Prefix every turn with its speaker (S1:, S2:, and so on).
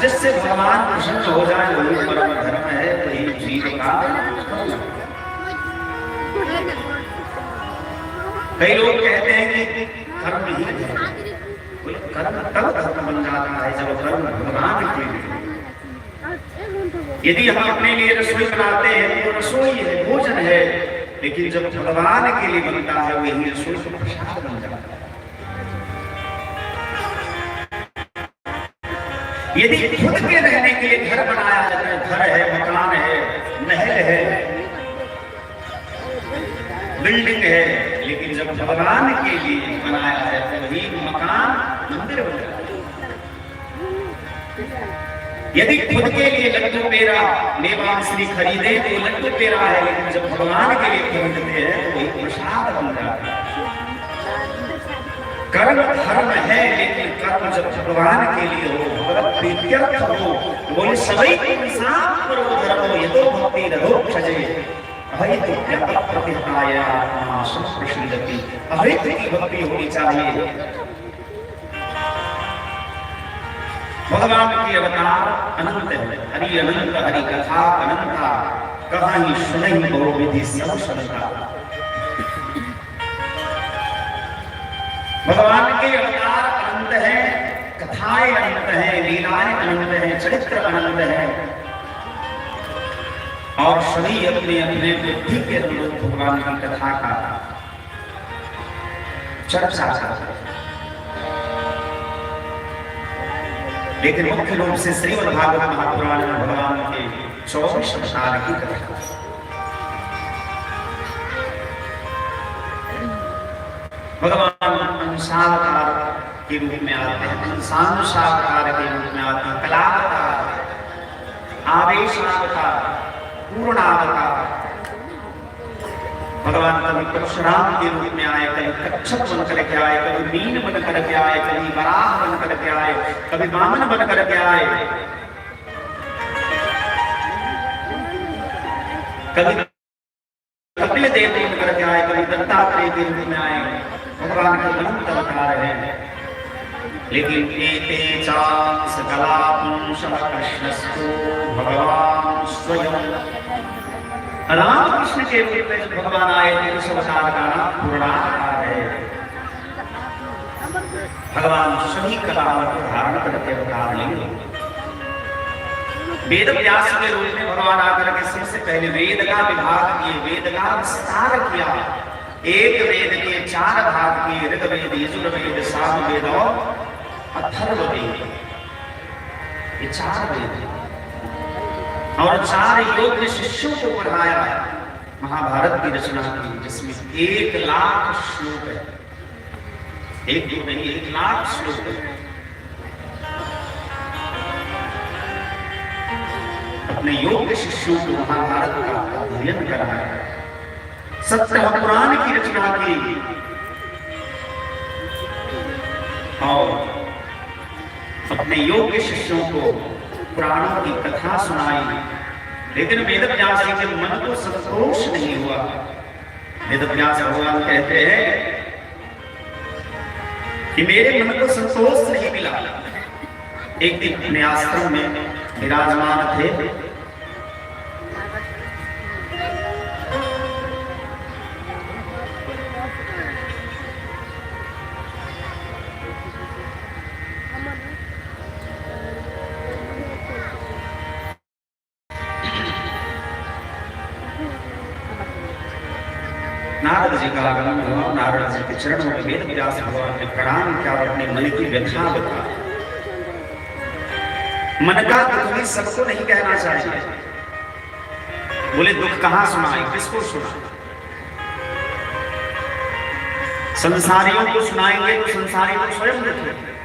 S1: जिससे भगवान प्रसन्न हो जाए वही परम धर्म है, वही जीव का। कई लोग कहते हैं कि कर्म ही है, कर्म तब धर्म बन जाता है जब कर्म भगवान के लिए। यदि हम अपने लिए रसोई बनाते हैं तो रसोई है, भोजन है, लेकिन जब भगवान के लिए बनता है वही रसोई को प्रसाद बन जाता है। यदि खुद के रहने के लिए घर बनाया जाता है, घर है, मकान है, महल है, बिल्डिंग है, लेकिन जब भगवान के लिए बनाया है तो वही मकान मंदिर बन जाता है। यदि खुद के लिए लड्डू पेड़ा मेवा मिश्री खरीदे तो लड्डू पेड़ा है, लेकिन जब भगवान के लिए खरीदते हैं तो वही प्रसाद बन जाता है। कर्म धर्म है, लेकिन कर्म जब भगवान के लिए हो, भगवत प्रीत्यर्थ हो, बोले सभी इंसान पर वो धर्म हो, यतो भक्ति रघोक्षजे अहित प्रतिष्ठाया आत्मा संप्रसिद्धति। अहित की भक्ति होनी चाहिए। भगवान की अवतार अनंत है, हरि अनंत, हरि कथा अनंता, कहानी सुनहि बहु विधि सब संता। भगवान के अवतार अनंत है, कथाएं अनंत है, लीलाएं अनंत है, चरित्र अनंत है, और सभी अपने अपने बुद्धि के अनुरूप भगवान की कथा का चर्चा करते हैं। लेकिन मुख्य रूप से श्रीमद् भागवत महापुराण में भगवान के 24 अवतार की कथा। भगवान अंशावतार के रूप में आते हैं, अंशानुसावतार के रूप में आते हैं, कलावतार, आवेशावतार, पूर्णावतार। भगवान कभी परशुराम के रूप में आए, कभी कच्छप बनकर के आए, कभी मीन बनकर के आए, कभी वराह बनकर के आए, कभी वामन बनकर के आए, कभी कपिल देव बनकर के आए, कभी दत्तात्रेय के रूप में आए। भगवान के अनंत अवतार हैं, लेकिन एते चांस कलापुंसः कृष्णस्तु भगवान स्वयं। राम कृष्ण के रूप में जब भगवान आए थे उस अवतार का नाम पूर्णावतार है। भगवान सभी कलाओं को धारण करके अवतार लेंगे। वेद व्यास के रूप में भगवान आकर के सबसे पहले वेद का विभाग किए, वेद का विस्तार किया। एक वेद के 4 भाग किए, ऋग्वेद, यजुर्वेद, सामवेद और अथर्ववेद। ये 4 वेद और 4 योग शिष्यों को पढ़ाया। महाभारत की रचना की जिसमें 1 लाख श्लोक है, एक दो नहीं 1 लाख श्लोक है। अपने योग शिष्यों को महाभारत का अध्ययन कराया, सप्तम पुराण की रचना की और अपने योग शिष्यों को पुराणों की कथा सुनाई। लेकिन वेदव्यास जी के मन को संतोष नहीं हुआ। वेदव्यास भगवान कहते हैं कि मेरे मन को संतोष नहीं मिला। एक दिन अपने आश्रम में विराजमान थे, नारद जी का आगमन हुआ। नारद जी के चरणों में वेदव्यास भगवान ने प्रणाम किया और अपने मन की व्यथा बता। मन का दुख भी सबको नहीं कहना चाहिए। बोले दुख कहां सुनाए, किसको सुनाए? संसारियों को सुनाएंगे तो संसारी तो स्वयं दुखी।